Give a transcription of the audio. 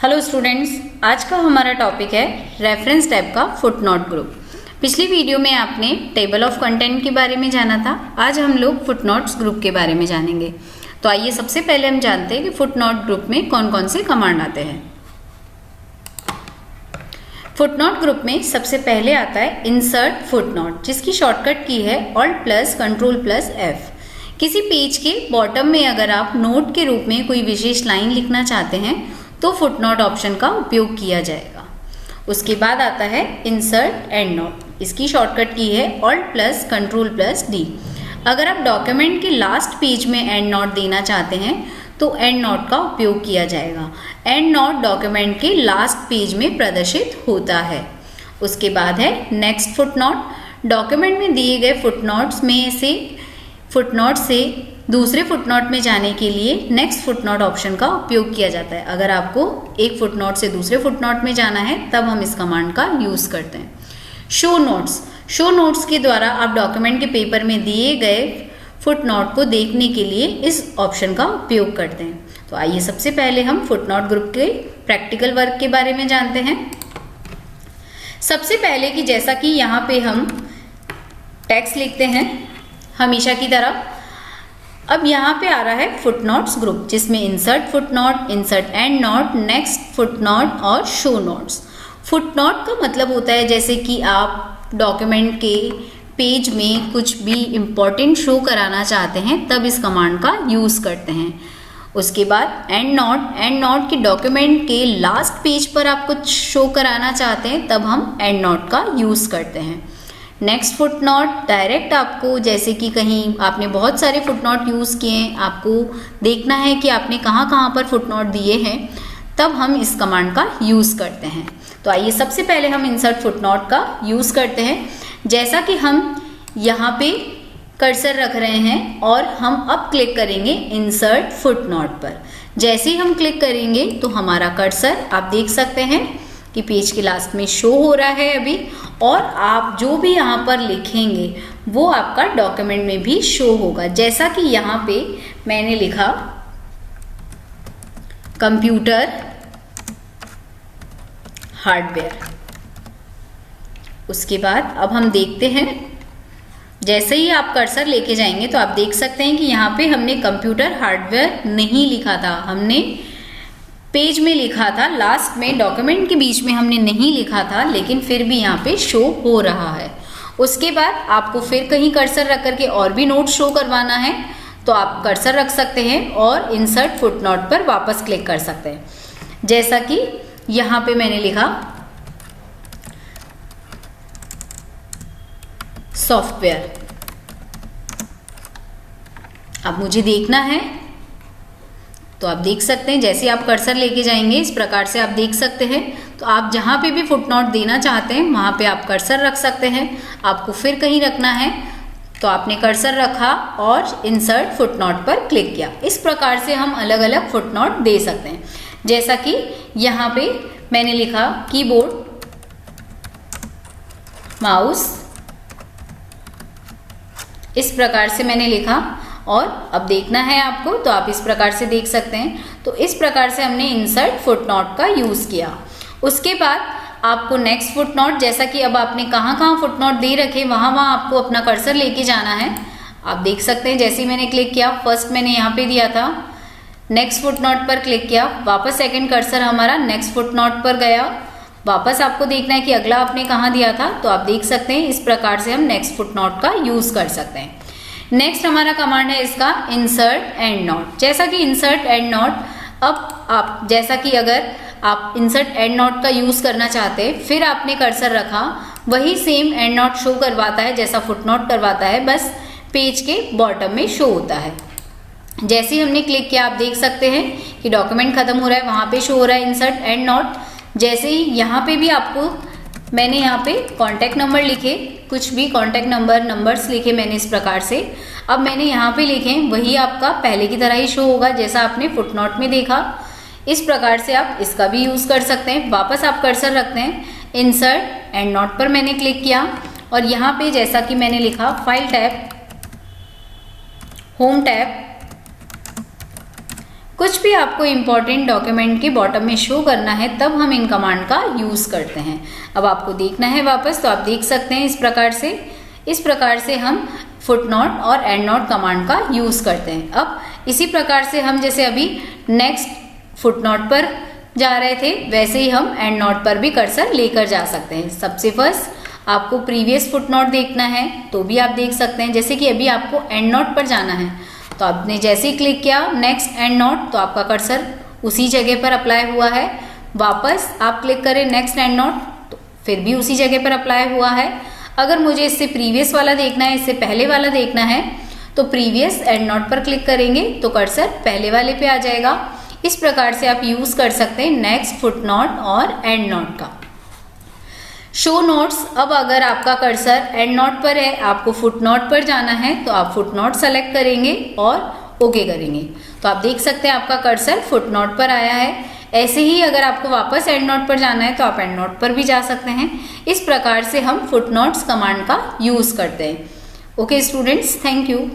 Hello students, आज का हमारा टॉपिक है रेफरेंस टैब का फुटनोट ग्रुप। पिछली वीडियो में आपने टेबल ऑफ कंटेंट के बारे में जाना था। आज हम लोग फुटनोट्स ग्रुप के बारे में जानेंगे। तो आइए सबसे पहले हम जानते हैं कि फुटनोट ग्रुप में कौन कौन से कमांड आते हैं। फुटनोट ग्रुप में सबसे पहले आता है इंसर्ट फुटनोट, जिसकी शॉर्टकट की है Alt+Ctrl+F। किसी पेज के बॉटम में अगर आप नोट के रूप में कोई विशेष लाइन लिखना चाहते हैं तो फुटनोट ऑप्शन का उपयोग किया जाएगा। उसके बाद आता है इंसर्ट एंड नोट, इसकी शॉर्टकट की है Alt+Ctrl+D। अगर आप डॉक्यूमेंट के लास्ट पेज में एंड नोट देना चाहते हैं तो एंड नोट का उपयोग किया जाएगा। एंड नोट डॉक्यूमेंट के लास्ट पेज में प्रदर्शित होता है। उसके बाद है नेक्स्ट फुटनोट। डॉक्यूमेंट में दिए गए फुटनोट्स में से फुटनोट से दूसरे फुटनोट में जाने के लिए नेक्स्ट फुटनोट ऑप्शन का उपयोग किया जाता है। अगर आपको एक फुटनोट से दूसरे फुटनोट में जाना है तब हम इस कमांड का यूज़ करते हैं। शो नोट्स के द्वारा आप डॉक्यूमेंट के पेपर में दिए गए फुटनोट को देखने के लिए इस ऑप्शन का उपयोग करते हैं। तो आइए सबसे पहले हम फुटनोट ग्रुप के प्रैक्टिकल वर्क के बारे में जानते हैं। सबसे पहले कि जैसा कि यहाँ पे हम टेक्स्ट लिखते हैं हमेशा की तरह, अब यहाँ पे आ रहा है फुटनोट्स ग्रुप, जिसमें insert footnote, insert and note, next footnote और शो नोट्स। फुटनोट का मतलब होता है जैसे कि आप डॉक्यूमेंट के पेज में कुछ भी इम्पोर्टेंट शो कराना चाहते हैं तब इस कमांड का यूज़ करते हैं। उसके बाद एंड नोट की डॉक्यूमेंट के लास्ट पेज पर आप कुछ शो कराना चाहते हैं तब हम एंड नोट का यूज़ करते हैं। नेक्स्ट फुटनोट डायरेक्ट आपको, जैसे कि कहीं आपने बहुत सारे फुटनोट यूज़ किए हैं, आपको देखना है कि आपने कहाँ कहाँ पर फुटनोट दिए हैं, तब हम इस कमांड का यूज़ करते हैं। तो आइए सबसे पहले हम इंसर्ट फुटनोट का यूज़ करते हैं। जैसा कि हम यहाँ पे कर्सर रख रहे हैं और हम अब क्लिक करेंगे इंसर्ट फुटनोट पर। जैसे ही हम क्लिक करेंगे तो हमारा कर्सर आप देख सकते हैं कि पेज के लास्ट में शो हो रहा है अभी, और आप जो भी यहाँ पर लिखेंगे वो आपका डॉक्यूमेंट में भी शो होगा। जैसा कि यहाँ पे मैंने लिखा कंप्यूटर हार्डवेयर। उसके बाद अब हम देखते हैं, जैसे ही आप कर्सर लेके जाएंगे तो आप देख सकते हैं कि यहाँ पे हमने कंप्यूटर हार्डवेयर नहीं लिखा था, हमने पेज में लिखा था, लास्ट में डॉक्यूमेंट के बीच में हमने नहीं लिखा था, लेकिन फिर भी यहाँ पे शो हो रहा है। उसके बाद आपको फिर कहीं कर्सर रख करके और भी नोट शो करवाना है तो आप कर्सर रख सकते हैं और इंसर्ट फुटनोट पर वापस क्लिक कर सकते हैं। जैसा कि यहाँ पे मैंने लिखा सॉफ्टवेयर। अब मुझे देखना है तो आप देख सकते हैं, जैसे आप कर्सर लेके जाएंगे इस प्रकार से आप देख सकते हैं। तो आप जहाँ पे भी फुटनोट देना चाहते हैं वहाँ पे आप कर्सर रख सकते हैं। आपको फिर कहीं रखना है तो आपने कर्सर रखा और इंसर्ट फुटनोट पर क्लिक किया। इस प्रकार से हम अलग अलग फुटनोट दे सकते हैं। जैसा कि यहाँ पे मैंने लिखा कीबोर्ड, माउस, इस प्रकार से मैंने लिखा और अब देखना है आपको तो आप इस प्रकार से देख सकते हैं। तो इस प्रकार से हमने इंसर्ट फुटनोट का यूज़ किया। उसके बाद आपको नेक्स्ट फुटनोट, जैसा कि अब आपने कहाँ कहाँ फुटनोट दे रखे वहाँ वहाँ आपको अपना कर्सर लेके जाना है। आप देख सकते हैं जैसे ही मैंने क्लिक किया, फर्स्ट मैंने यहाँ पे दिया था, नेक्स्ट फुटनोट पर क्लिक किया, वापस सेकेंड कर्सर हमारा नेक्स्ट फुटनोट पर गया, वापस आपको देखना है कि अगला आपने कहाँ दिया था। तो आप देख सकते हैं इस प्रकार से हम नेक्स्ट फुटनोट का यूज़ कर सकते हैं। नेक्स्ट हमारा कमांड है इसका इंसर्ट एंड नोट। जैसा कि इंसर्ट एंड नोट, अब आप जैसा कि अगर आप इंसर्ट एंड नोट का यूज़ करना चाहते हैं, फिर आपने कर्सर रखा, वही सेम एंड नोट शो करवाता है जैसा फुटनोट करवाता है, बस पेज के बॉटम में शो होता है। जैसे ही हमने क्लिक किया आप देख सकते हैं कि डॉक्यूमेंट खत्म हो रहा है, वहाँ पे शो हो रहा है इंसर्ट एंड नोट। जैसे ही यहाँ पे भी आपको, मैंने यहाँ पे कॉन्टैक्ट नंबर लिखे, कुछ भी कॉन्टैक्ट नंबर्स लिखे मैंने इस प्रकार से। अब मैंने यहाँ पे लिखे, वही आपका पहले की तरह ही शो होगा जैसा आपने फुटनोट में देखा। इस प्रकार से आप इसका भी यूज़ कर सकते हैं। वापस आप कर्सर रखते हैं, इंसर्ट एंड नोट पर मैंने क्लिक किया और यहाँ पे जैसा कि मैंने लिखा फाइल टैब, होम टैब, कुछ भी आपको इम्पॉर्टेंट डॉक्यूमेंट के बॉटम में शो करना है तब हम इन कमांड का यूज़ करते हैं। अब आपको देखना है वापस, तो आप देख सकते हैं इस प्रकार से हम फुटनोट और एंड नोट कमांड का यूज़ करते हैं। अब इसी प्रकार से हम जैसे अभी नेक्स्ट फुटनोट पर जा रहे थे वैसे ही हम एंड नोट पर भी कर्सर लेकर जा सकते हैं। सबसे फर्स्ट आपको प्रीवियस फुटनोट देखना है तो भी आप देख सकते हैं, जैसे कि अभी आपको एंड नोट पर जाना है तो आपने जैसे ही क्लिक किया नेक्स्ट एंड नोट तो आपका कर्सर उसी जगह पर अप्लाई हुआ है। वापस आप क्लिक करें नेक्स्ट एंड नोट तो फिर भी उसी जगह पर अप्लाई हुआ है। अगर मुझे इससे प्रीवियस वाला देखना है, इससे पहले वाला देखना है तो प्रीवियस एंड नोट पर क्लिक करेंगे तो कर्सर पहले वाले पे आ जाएगा। इस प्रकार से आप यूज़ कर सकते हैं नेक्स्ट फुटनोट और एंड नोट का। शो नोट्स, अब अगर आपका कर्सर एंड नोट पर है, आपको फुटनोट पर जाना है तो आप फुटनोट सेलेक्ट करेंगे और ओके करेंगे तो आप देख सकते हैं आपका कर्सर फुटनोट पर आया है। ऐसे ही अगर आपको वापस एंड नोट पर जाना है तो आप एंड नोट पर भी जा सकते हैं। इस प्रकार से हम फुटनोट्स कमांड का यूज़ करते हैं। Okay students, thank you.